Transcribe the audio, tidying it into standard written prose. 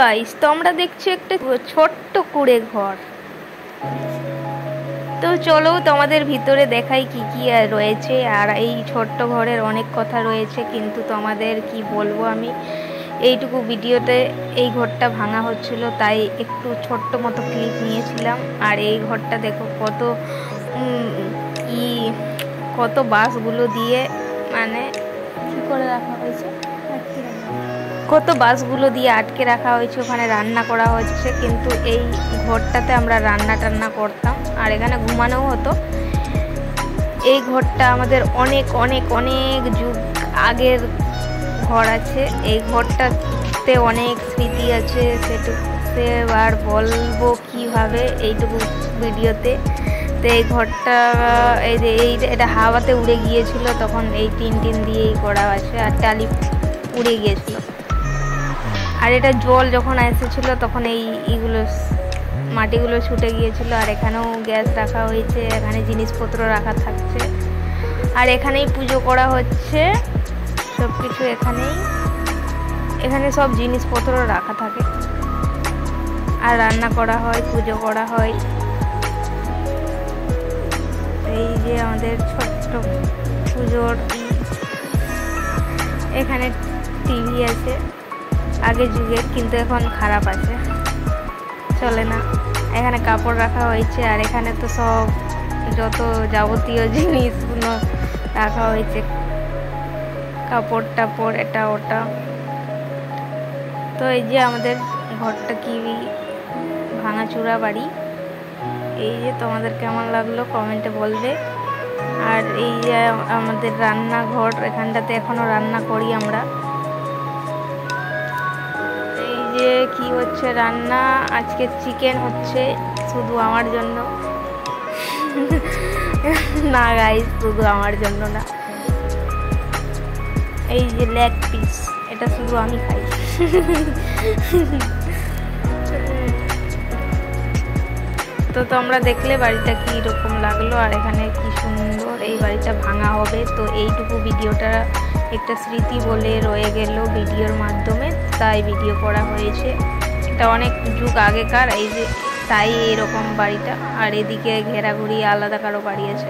Guys, তোমরা দেখছো একটা ছোট্ট কুড়ে ঘর। তো চলো তোমাদের ভিতরে দেখাই কি কি রয়েছে। আর এই ছোট্ট ঘরের অনেক কথা রয়েছে, কিন্তু তোমাদের কি বলবো আমি। এইটুকু ভিডিওতে এই ঘরটা ভাঙা হচ্ছিল, তাই একটু ছোট্ট মতো ক্লিপ নিয়েছিলাম। আর এই ঘরটা দেখো কত বাঁশগুলো দিয়ে মানে কি করে রাখা হয়েছে, কত বাঁশগুলো দিয়ে আটকে রাখা হয়েছে। ওখানে রান্না করা হচ্ছে, কিন্তু এই ঘরটাতে আমরা রান্না টান্না করতাম আর এখানে ঘুমানোও হতো। এই ঘরটা আমাদের অনেক অনেক অনেক যুগ আগের ঘর আছে। এই ঘরটাতে অনেক স্মৃতি আছে, সে আর বলবো কীভাবে এইটুকু ভিডিওতে। তো এই ঘরটা এটা হাওয়াতে উড়ে গিয়েছিল, তখন এই টিন দিয়েই করা আছে, আর টালি উড়ে গিয়েছিল। আর এটা জল যখন এসেছিল তখন এইগুলো মাটিগুলো ছুটে গিয়েছিল। আর এখানেও গ্যাস রাখা হয়েছে, এখানে জিনিসপত্র রাখা থাকছে, আর এখানেই পুজো করা হচ্ছে। সব কিছু এখানে সব জিনিসপত্র রাখা থাকে, আর রান্না করা হয়, পুজো করা হয়। এই যে আমাদের ছোট্ট পুজোর, এখানে টিভি আছে আগে যুগের, কিন্তু এখন খারাপ আছে, চলে না। এখানে কাপড় রাখা হয়েছে, আর এখানে তো সব যত যাবতীয় জিনিসগুলো রাখা হয়েছে, কাপড় টাপড় এটা ওটা। তো এই যে আমাদের ঘরটা কি ভাঙাচুরা বাড়ি। এই যে তোমাদের কেমন লাগলো কমেন্টে বলবে। আর এই যে আমাদের রান্নাঘর, এখানটাতে এখনো রান্না করি আমরা। এই যে কি হচ্ছে রান্না, আজকে চিকেন হচ্ছে শুধু আমার জন্য না গাইস, শুধু আমার জন্য না। এই যে লেগ পিস, এটা শুধু আমি খাই তো তোমরা দেখলে বাড়িটা কি রকম লাগলো, আর এখানে কি সুন্দর। এই বাড়িটা ভাঙা হবে, তো এইটুকু ভিডিওটা একটা স্মৃতি বলে রয়ে গেল ভিডিওর মাধ্যমে, তাই ভিডিও করা হয়েছে। এটা অনেক যুগ আগেকার, এই যে তাই এরকম বাড়িটা। আর এদিকে ঘেরাঘুরি আলাদা কারো বাড়ি আছে।